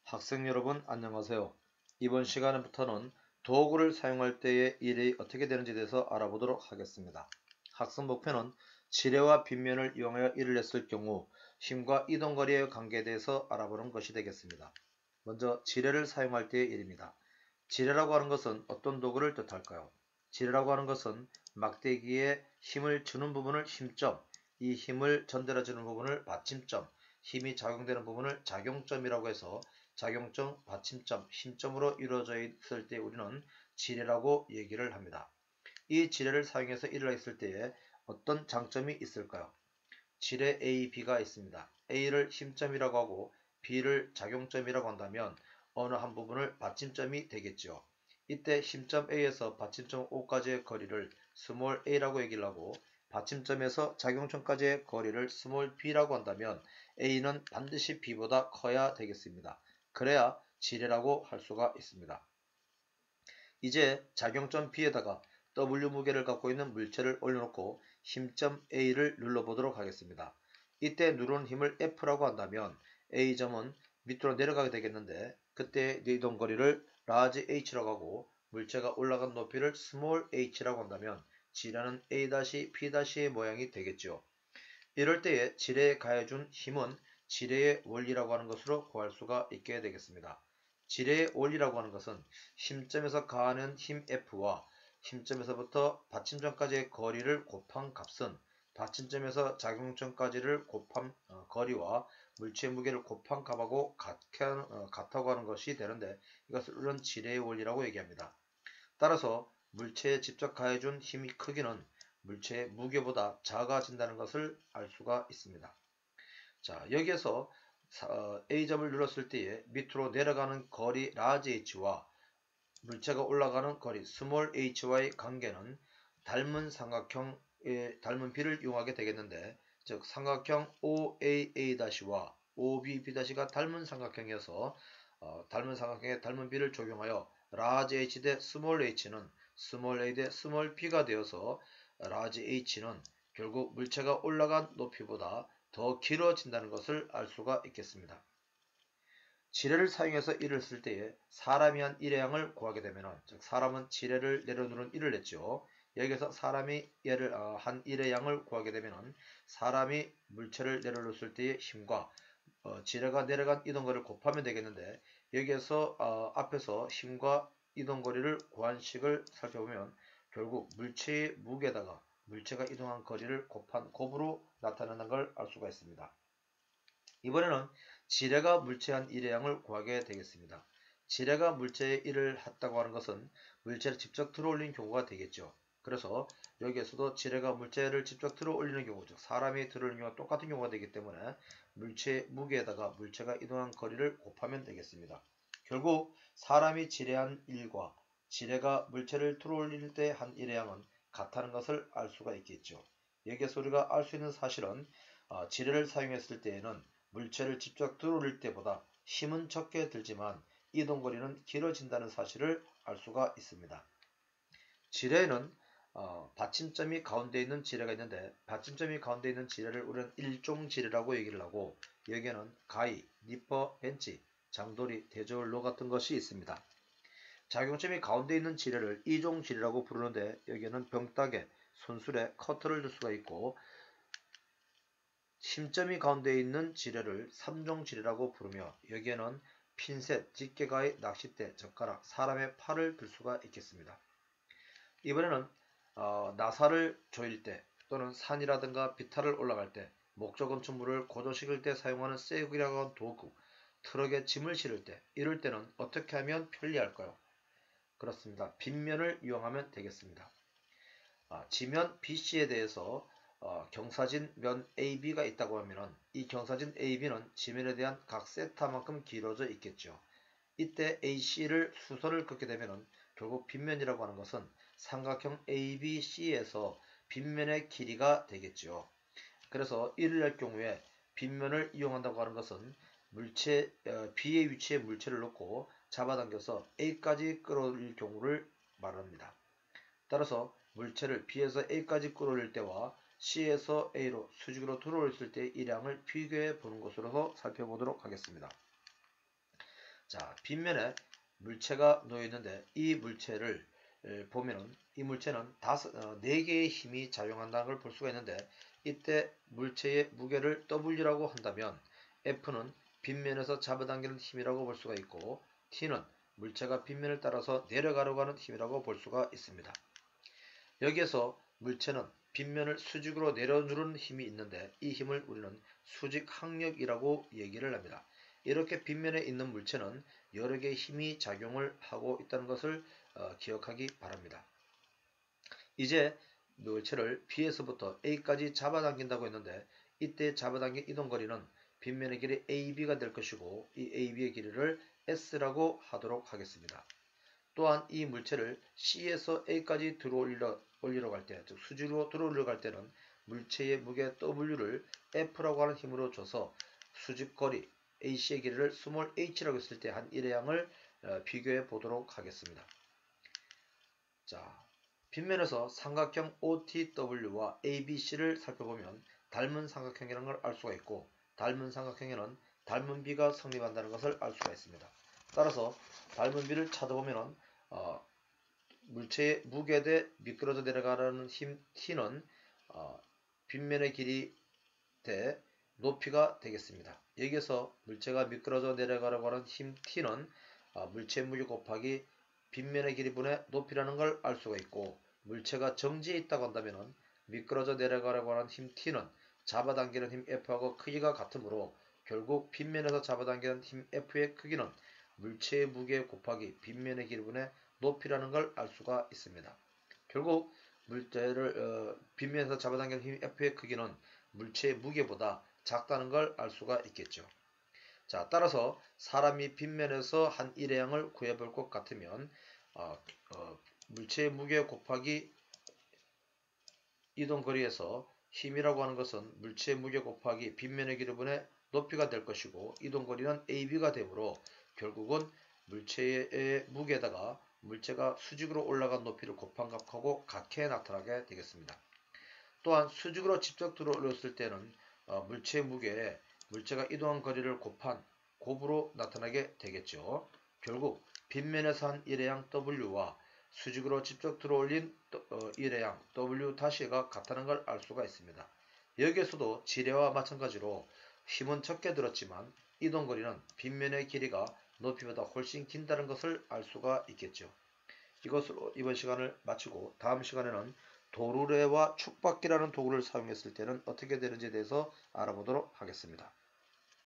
학생 여러분 안녕하세요. 이번 시간부터는 도구를 사용할 때의 일이 어떻게 되는지에 대해서 알아보도록 하겠습니다. 학습 목표는 지뢰와 빗면을 이용하여 일을 했을 경우 힘과 이동거리의 관계에 대해서 알아보는 것이 되겠습니다. 먼저 지뢰를 사용할 때의 일입니다. 지뢰라고 하는 것은 어떤 도구를 뜻할까요? 지뢰라고 하는 것은 막대기에 힘을 주는 부분을 힘점, 이 힘을 전달해주는 부분을 받침점, 힘이 작용되는 부분을 작용점이라고 해서 작용점, 받침점, 힘점으로 이루어져 있을 때 우리는 지뢰라고 얘기를 합니다. 이 지뢰를 사용해서 일을 했을 때에 어떤 장점이 있을까요? 지뢰 A, B가 있습니다. A를 힘점이라고 하고 B를 작용점이라고 한다면 어느 한 부분을 받침점이 되겠죠. 이때 힘점 A에서 받침점 O까지의 거리를 스몰 a라고 얘기를 하고 받침점에서 작용점까지의 거리를 스몰 b라고 한다면 A는 반드시 B보다 커야 되겠습니다. 그래야 지뢰라고 할 수가 있습니다. 이제 작용점 B에다가 W 무게를 갖고 있는 물체를 올려놓고 힘점 A를 눌러보도록 하겠습니다. 이때 누르는 힘을 F라고 한다면 A점은 밑으로 내려가게 되겠는데 그때 이동거리를 large H라고 하고 물체가 올라간 높이를 small h라고 한다면 지뢰는 A-P의 모양이 되겠죠. 이럴 때에 지뢰에 가해준 힘은 지뢰의 원리라고 하는 것으로 구할 수가 있게 되겠습니다. 지뢰의 원리라고 하는 것은 힘점에서 가하는 힘 F와 힘점에서부터 받침점까지의 거리를 곱한 값은 받침점에서 작용점까지를 곱한 거리와 물체의 무게를 곱한 값하고 같다고 하는 것이 되는데 이것을 지뢰의 원리라고 얘기합니다. 따라서 물체에 직접 가해준 힘의 크기는 물체의 무게보다 작아진다는 것을 알 수가 있습니다. 자, 여기에서 A점을 눌렀을 때에 밑으로 내려가는 거리 large h와 물체가 올라가는 거리 small h와의 관계는 닮은 삼각형의 닮은 비를 이용하게 되겠는데 즉 삼각형 OAA-와 OBB-가 닮은 삼각형이어서 닮은 삼각형에 닮은 비를 적용하여 large h 대 small h는 small a 대 small b가 되어서 large h는 결국 물체가 올라간 높이보다 더 길어진다는 것을 알 수가 있겠습니다. 지뢰를 사용해서 일을 쓸 때에 사람이 한 일의 양을 구하게 되면 즉 사람은 지뢰를 내려놓는 일을 했죠. 여기서 사람이 한 일의 양을 구하게 되면 사람이 물체를 내려놓을 때의 힘과 지뢰가 내려간 이동거리를 곱하면 되겠는데 여기에서 앞에서 힘과 이동거리를 구한 식을 살펴보면 결국 물체의 무게에다가 물체가 이동한 거리를 곱한 곱으로 나타나는 걸 알 수가 있습니다. 이번에는 지뢰가 물체한 일의 양을 구하게 되겠습니다. 지뢰가 물체의 일을 했다고 하는 것은 물체를 직접 들어올린 경우가 되겠죠. 그래서 여기에서도 지뢰가 물체를 직접 들어올리는 경우, 즉 사람이 들어올리는 경우가 똑같은 경우가 되기 때문에 물체의 무게에다가 물체가 이동한 거리를 곱하면 되겠습니다. 결국 사람이 지뢰한 일과 지뢰가 물체를 들어올릴 때 한 일의 양은 같다는 것을 알 수가 있겠죠. 여기에서 우리가 알 수 있는 사실은 지뢰를 사용했을 때에는 물체를 직접 들어올릴 때보다 힘은 적게 들지만 이동거리는 길어진다는 사실을 알 수가 있습니다. 지뢰에는 받침점이 가운데 있는 지뢰가 있는데 받침점이 가운데 있는 지뢰를 우리는 일종 지뢰라고 얘기를 하고 여기에는 가위, 니퍼, 벤치, 장돌이, 대저울로 같은 것이 있습니다. 작용점이 가운데 있는 지뢰를 이종 지뢰라고 부르는데 여기에는 병따개, 손술에 커터를 줄 수가 있고 심점이 가운데 있는 지뢰를 3종 지뢰라고 부르며 여기에는 핀셋, 집게가위, 낚싯대, 젓가락, 사람의 팔을 들 수가 있겠습니다. 이번에는 나사를 조일 때 또는 산이라든가 비탈을 올라갈 때 목조 건축물을 고정시킬 때 사용하는 쇠구이라고 하는 도구, 트럭에 짐을 실을 때 이럴 때는 어떻게 하면 편리할까요? 그렇습니다. 빗면을 이용하면 되겠습니다. 지면 BC에 대해서 경사진 면 AB가 있다고 하면 이 경사진 AB는 지면에 대한 각 세타만큼 길어져 있겠죠. 이때 AC를 수선을 긋게 되면 결국 빗면이라고 하는 것은 삼각형 ABC에서 빗면의 길이가 되겠죠. 그래서 이를 할 경우에 빗면을 이용한다고 하는 것은 물체 B의 위치에 물체를 놓고 잡아당겨서 A까지 끌어올릴 경우를 말합니다. 따라서 물체를 B에서 A까지 끌어올릴 때와 C에서 A로 수직으로 들어올릴 때 이 양을 비교해 보는 것으로 살펴보도록 하겠습니다. 자, 빗면에 물체가 놓여 있는데 이 물체를 보면은 이 물체는 4개의 힘이 작용한다는 걸 볼 수가 있는데 이때 물체의 무게를 W라고 한다면 F는 빗면에서 잡아당기는 힘이라고 볼 수가 있고 T는 물체가 빗면을 따라서 내려가려고 하는 힘이라고 볼 수가 있습니다. 여기에서 물체는 빗면을 수직으로 내려누르는 힘이 있는데 이 힘을 우리는 수직 항력이라고 얘기를 합니다. 이렇게 빗면에 있는 물체는 여러 개의 힘이 작용을 하고 있다는 것을 기억하기 바랍니다. 이제 물체를 B에서부터 A까지 잡아당긴다고 했는데 이때 잡아당긴 이동거리는 빗면의 길이 AB가 될 것이고 이 AB의 길이를 S라고 하도록 하겠습니다. 또한 이 물체를 C에서 A까지 들어올리러 갈 때, 즉 수직으로 들어올리러 갈 때는 물체의 무게 W를 F라고 하는 힘으로 줘서 수직거리 AC의 길이를 스몰 h라고 했을 때 한 일회양을 비교해 보도록 하겠습니다. 자, 빗면에서 삼각형 OTW와 ABC를 살펴보면 닮은 삼각형이라는 걸 알 수가 있고 닮은 삼각형에는 닮은 비가 성립한다는 것을 알 수가 있습니다. 따라서 닮은 비를 찾아보면 물체의 무게 대 미끄러져 내려가는 힘 T는 빗면의 길이 대 높이가 되겠습니다. 여기에서 물체가 미끄러져 내려가려고 하는 힘 T는 물체의 무게 곱하기 빗면의 길이분의 높이라는 걸 알 수가 있고 물체가 정지해 있다고 한다면 미끄러져 내려가려고 하는 힘 T는 잡아당기는 힘 F하고 크기가 같으므로 결국 빗면에서 잡아당기는 힘 F의 크기는 물체의 무게 곱하기 빗면의 길이분의 높이라는 걸 알 수가 있습니다. 결국 물체를 빗면에서 잡아당기는 힘 F의 크기는 물체의 무게보다 작다는 걸 알 수가 있겠죠. 자, 따라서 사람이 빗면에서 한 일회양을 구해볼 것 같으면 물체의 무게 곱하기 이동거리에서 힘이라고 하는 것은 물체의 무게 곱하기 빗면의 길이분의 높이가 될 것이고 이동거리는 AB가 되므로 결국은 물체의 무게에다가 물체가 수직으로 올라간 높이를 곱한 값하고 같게 나타나게 되겠습니다. 또한 수직으로 직접 들어올렸을 때는 물체의 무게에 물체가 이동한 거리를 곱한 곱으로 나타나게 되겠죠. 결국 빗면에서 한 일회양 W와 수직으로 직접 들어올린 일회양 W-가 같다는 걸 알 수가 있습니다. 여기에서도 지뢰와 마찬가지로 힘은 적게 들었지만 이동거리는 빗면의 길이가 높이보다 훨씬 긴다는 것을 알 수가 있겠죠. 이것으로 이번 시간을 마치고 다음 시간에는 도르래와 축박기라는 도구를 사용했을 때는 어떻게 되는지에 대해서 알아보도록 하겠습니다.